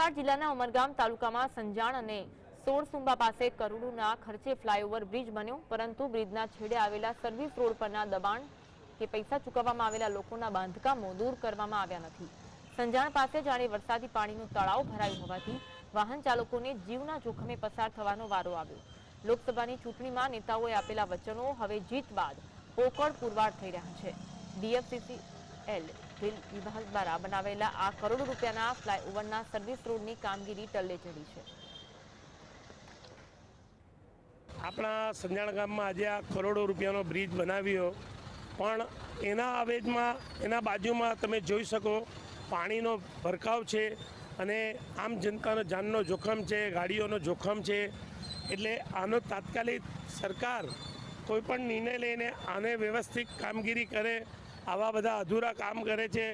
વલસાડ જિલ્લાના ઉમરગામ તાલુકામાં સંજાણ અને સોળસુંબા પાસે કરોડોના ખર્ચે ફ્લાયઓવર બ્રિજ બન્યો, પરંતુ બ્રિજના છેડે આવેલા સર્વિસ રોડ પરના દબાણ કે પૈસા ચૂકવવામાં આવેલા લોકોના બાંધકામો દૂર કરવામાં આવ્યા નથી। સંજાણ પાસે જાણે વરસાદી પાણીનું તળાવ ભરાયું હોવાથી વાહન ચાલકોને જીવના જોખમે પસાર થવાનો વારો આવ્યો। લોકસભાની ચૂંટણીમાં નેતાઓએ આપેલા વચનો હવે જીત બાદ પોકળ પુરવાર થઈ રહ્યા છે। DFCCL રેલ વિભાગ દ્વારા બનાવેલા આ કરોડો રૂપિયાના ફ્લાયઓવરના સર્વિસ રોડની કામગીરી ટલ્લે ચડી છે। આપણા સંજાણ ગામમાં આજે આ કરોડો રૂપિયાનો બ્રિજ બનાવ્યો, પણ એના અવેજમાં એના બાજુમાં તમે જોઈ શકો પાણીનો ભરકાવ છે અને આમ જનતાનો જાનનો જોખમ છે, ગાડીઓનો જોખમ છે। એટલે આનો તાત્કાલિક સરકાર કોઈપણ નિર્ણય લઈને આને વ્યવસ્થિત કામગીરી કરે। આવા બધા અધૂરા કામ કરે છે।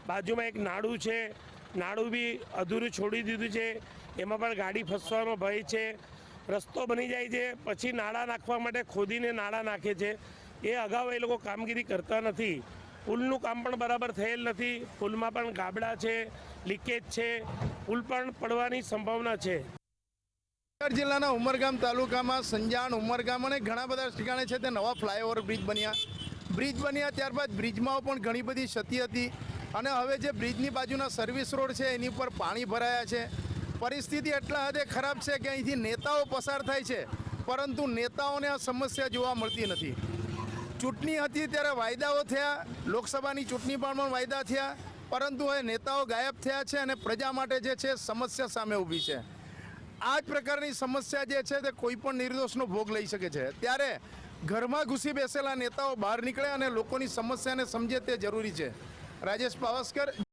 બાજુમાં એક નાળું છે, નાળું બી અધૂરું છોડી દીધું છે, એમાં પણ ગાડી ફસવાનો ભય છે। રસ્તો બની જાય છે પછી નાળા નાખવા માટે ખોદીને નાળા નાખે છે, એ અગાઉ એ લોકો કામગીરી કરતા નથી। પુલનું કામ પણ બરાબર થયેલ નથી, પુલમાં પણ ગાબડા છે, લીકેજ છે, પુલ પણ પડવાની સંભાવના છે। વલસાડ જિલ્લાના ઉમરગામ તાલુકામાં સંજાણ ઉમરગામ અને ઘણા બધા ઠેકાણે છે તે નવા ફ્લાયઓવર બ્રિજ બન્યા। ત્યારબાદ બ્રિજમાં પણ ઘણી બધી ક્ષતિ હતી અને હવે જે બ્રિજની બાજુના સર્વિસ રોડ છે એની ઉપર પાણી ભરાયા છે। પરિસ્થિતિ એટલા હદે ખરાબ છે કે અહીંથી નેતાઓ પસાર થાય છે, પરંતુ નેતાઓને આ સમસ્યા જોવા મળતી નથી। ચૂંટણી હતી ત્યારે વાયદાઓ થયા, લોકસભાની ચૂંટણીમાં પણ વાયદા થયા, પરંતુ હવે નેતાઓ ગાયબ થયા છે અને પ્રજા માટે જે છે સમસ્યા સામે ઊભી છે। આ જ પ્રકારની સમસ્યા જે છે તે કોઈ પણ નિર્દોષનો ભોગ લઈ શકે છે। ત્યારે ઘરમાં ઘૂસી બેસેલા નેતાઓ બહાર નીકળે અને લોકોની સમસ્યાને સમજે તે જરૂરી છે। રાજેશ પાવસ્કર।